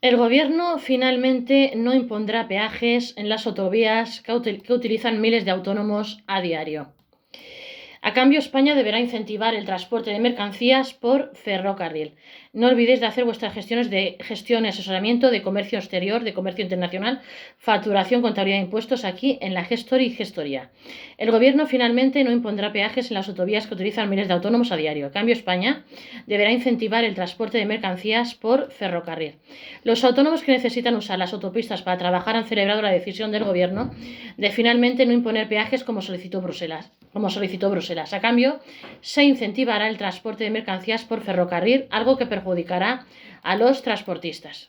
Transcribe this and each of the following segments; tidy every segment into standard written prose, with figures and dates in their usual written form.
El Gobierno finalmente no impondrá peajes en las autovías que utilizan miles de autónomos a diario. A cambio, España deberá incentivar el transporte de mercancías por ferrocarril. No olvidéis de hacer vuestras gestiones de gestión y asesoramiento de comercio exterior, de comercio internacional, facturación, contabilidad e impuestos aquí en la Gestori y Gestoría. El Gobierno finalmente no impondrá peajes en las autovías que utilizan miles de autónomos a diario. A cambio, España deberá incentivar el transporte de mercancías por ferrocarril. Los autónomos que necesitan usar las autopistas para trabajar han celebrado la decisión del Gobierno de finalmente no imponer peajes como solicitó Bruselas. A cambio, se incentivará el transporte de mercancías por ferrocarril, algo que perjudicará a los transportistas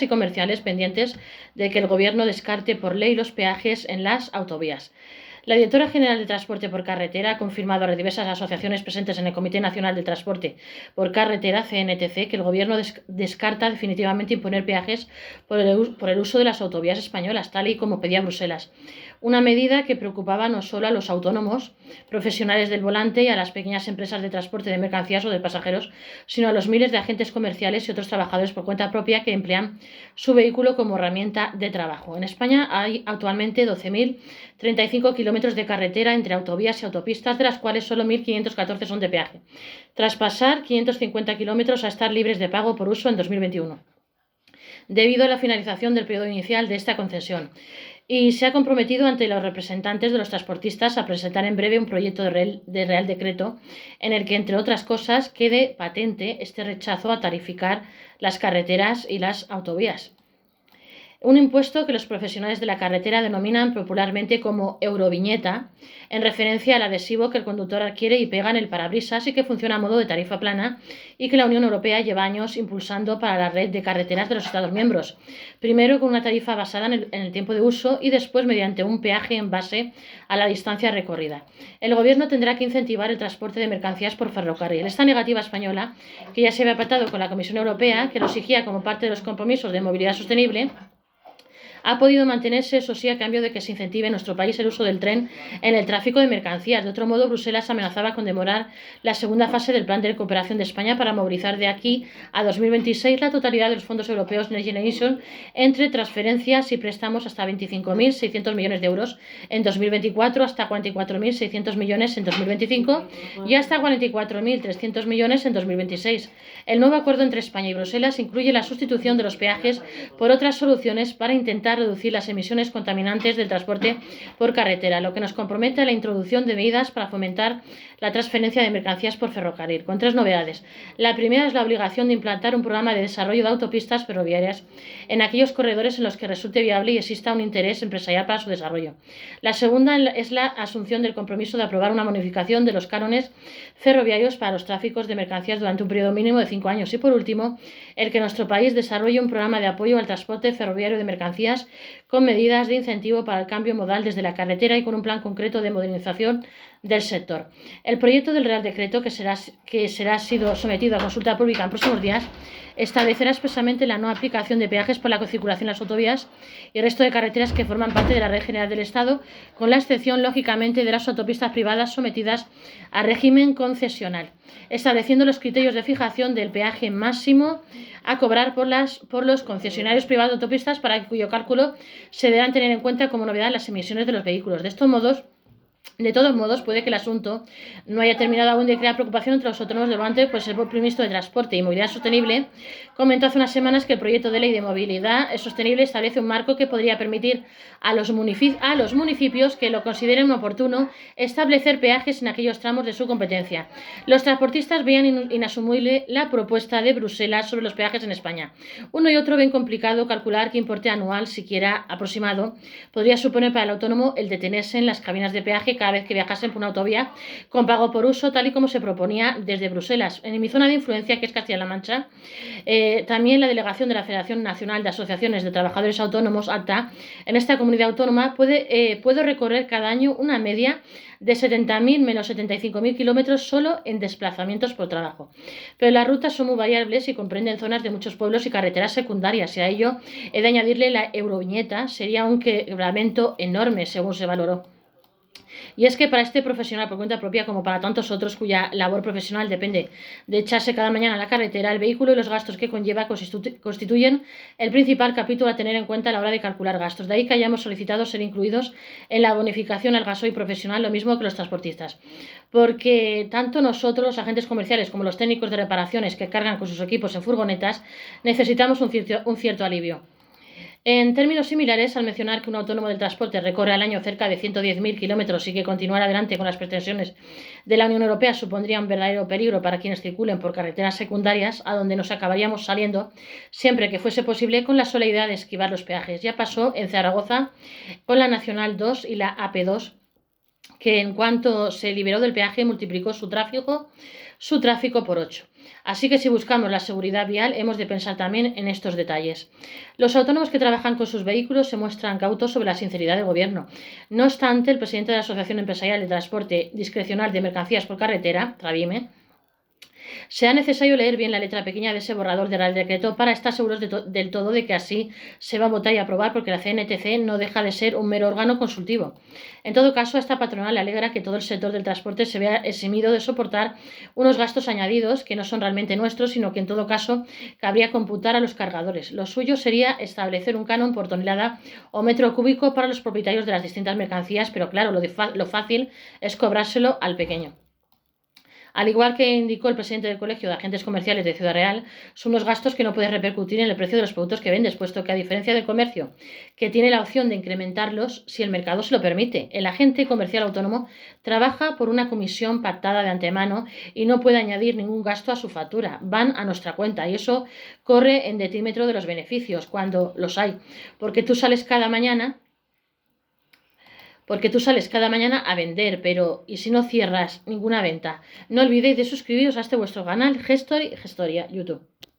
y comerciales pendientes de que el Gobierno descarte por ley los peajes en las autovías. La directora general de Transporte por Carretera ha confirmado a las diversas asociaciones presentes en el Comité Nacional de Transporte por Carretera, CNTC, que el Gobierno descarta definitivamente imponer peajes por el uso de las autovías españolas, tal y como pedía Bruselas. Una medida que preocupaba no solo a los autónomos, profesionales del volante y a las pequeñas empresas de transporte de mercancías o de pasajeros, sino a los miles de agentes comerciales y otros trabajadores por cuenta propia que emplean su vehículo como herramienta de trabajo. En España hay actualmente 12.035 kilómetros de carretera entre autovías y autopistas, de las cuales solo 1.514 son de peaje, tras pasar 550 kilómetros a estar libres de pago por uso en 2021, debido a la finalización del periodo inicial de esta concesión. Y se ha comprometido ante los representantes de los transportistas a presentar en breve un proyecto de Real Decreto en el que, entre otras cosas, quede patente este rechazo a tarificar las carreteras y las autovías. Un impuesto que los profesionales de la carretera denominan popularmente como euroviñeta, en referencia al adhesivo que el conductor adquiere y pega en el parabrisas y que funciona a modo de tarifa plana y que la Unión Europea lleva años impulsando para la red de carreteras de los Estados miembros. Primero con una tarifa basada en el tiempo de uso y después mediante un peaje en base a la distancia recorrida. El Gobierno tendrá que incentivar el transporte de mercancías por ferrocarril. Esta negativa española, que ya se había pactado con la Comisión Europea, que lo exigía como parte de los compromisos de movilidad sostenible, ha podido mantenerse, eso sí, a cambio de que se incentive en nuestro país el uso del tren en el tráfico de mercancías. De otro modo, Bruselas amenazaba con demorar la segunda fase del plan de recuperación de España para movilizar de aquí a 2026 la totalidad de los fondos europeos Next Generation entre transferencias y préstamos hasta 25.600 millones de euros en 2024, hasta 44.600 millones en 2025 y hasta 44.300 millones en 2026. El nuevo acuerdo entre España y Bruselas incluye la sustitución de los peajes por otras soluciones para intentar reducir las emisiones contaminantes del transporte por carretera, lo que nos compromete a la introducción de medidas para fomentar la transferencia de mercancías por ferrocarril, con tres novedades. La primera es la obligación de implantar un programa de desarrollo de autopistas ferroviarias en aquellos corredores en los que resulte viable y exista un interés empresarial para su desarrollo. La segunda es la asunción del compromiso de aprobar una bonificación de los cánones ferroviarios para los tráficos de mercancías durante un periodo mínimo de 5 años. Y por último, el que nuestro país desarrolle un programa de apoyo al transporte ferroviario de mercancías con medidas de incentivo para el cambio modal desde la carretera y con un plan concreto de modernización del sector. El proyecto del Real Decreto, que será sido sometido a consulta pública en próximos días, establecerá expresamente la no aplicación de peajes por la circulación en las autovías y el resto de carreteras que forman parte de la red general del Estado, con la excepción, lógicamente, de las autopistas privadas sometidas a régimen concesional, estableciendo los criterios de fijación del peaje máximo a cobrar por los concesionarios privados de autopistas, para cuyo cálculo se deberán tener en cuenta como novedad las emisiones de los vehículos. De todos modos, puede que el asunto no haya terminado aún de crear preocupación entre los autónomos del volante, pues el propio ministro de Transporte y Movilidad Sostenible comentó hace unas semanas que el proyecto de ley de movilidad sostenible establece un marco que podría permitir a los municipios que lo consideren oportuno establecer peajes en aquellos tramos de su competencia. Los transportistas veían inasumible la propuesta de Bruselas sobre los peajes en España. Uno y otro ven complicado calcular qué importe anual, siquiera aproximado, podría suponer para el autónomo el detenerse en las cabinas de peaje cada vez que viajasen por una autovía con pago por uso, tal y como se proponía desde Bruselas. En mi zona de influencia, que es Castilla-La Mancha, también la delegación de la Federación Nacional de Asociaciones de Trabajadores Autónomos, ATA, en esta comunidad autónoma puede recorrer cada año una media de 70.000 menos 75.000 kilómetros solo en desplazamientos por trabajo. Pero las rutas son muy variables y comprenden zonas de muchos pueblos y carreteras secundarias, y a ello he de añadirle la euroviñeta. Sería un quebramento enorme, según se valoró. Y es que para este profesional por cuenta propia, como para tantos otros cuya labor profesional depende de echarse cada mañana a la carretera, el vehículo y los gastos que conlleva constituyen el principal capítulo a tener en cuenta a la hora de calcular gastos. De ahí que hayamos solicitado ser incluidos en la bonificación al gasoil profesional, lo mismo que los transportistas. Porque tanto nosotros, los agentes comerciales, como los técnicos de reparaciones que cargan con sus equipos en furgonetas, necesitamos un cierto alivio. En términos similares, al mencionar que un autónomo del transporte recorre al año cerca de 110.000 kilómetros y que continuar adelante con las pretensiones de la Unión Europea supondría un verdadero peligro para quienes circulen por carreteras secundarias, a donde nos acabaríamos saliendo siempre que fuese posible con la sola idea de esquivar los peajes. Ya pasó en Zaragoza con la Nacional 2 y la AP2, que en cuanto se liberó del peaje multiplicó su tráfico por 8. Así que si buscamos la seguridad vial hemos de pensar también en estos detalles. Los autónomos que trabajan con sus vehículos se muestran cautos sobre la sinceridad del gobierno. No obstante, el presidente de la Asociación Empresarial de Transporte Discrecional de Mercancías por Carretera, Travime, sea necesario leer bien la letra pequeña de ese borrador del Real Decreto para estar seguros del todo de que así se va a votar y aprobar, porque la CNTC no deja de ser un mero órgano consultivo. En todo caso, a esta patronal le alegra que todo el sector del transporte se vea eximido de soportar unos gastos añadidos que no son realmente nuestros, sino que en todo caso cabría computar a los cargadores. Lo suyo sería establecer un canon por tonelada o metro cúbico para los propietarios de las distintas mercancías, pero claro, lo fácil es cobrárselo al pequeño. Al igual que indicó el presidente del Colegio de Agentes Comerciales de Ciudad Real, son unos gastos que no pueden repercutir en el precio de los productos que vendes, puesto que a diferencia del comercio, que tiene la opción de incrementarlos si el mercado se lo permite, el agente comercial autónomo trabaja por una comisión pactada de antemano y no puede añadir ningún gasto a su factura. Van a nuestra cuenta y eso corre en detrimento de los beneficios, cuando los hay, porque tú sales cada mañana a vender, pero ¿y si no cierras ninguna venta? No olvidéis de suscribiros a este vuestro canal Gestoria YouTube.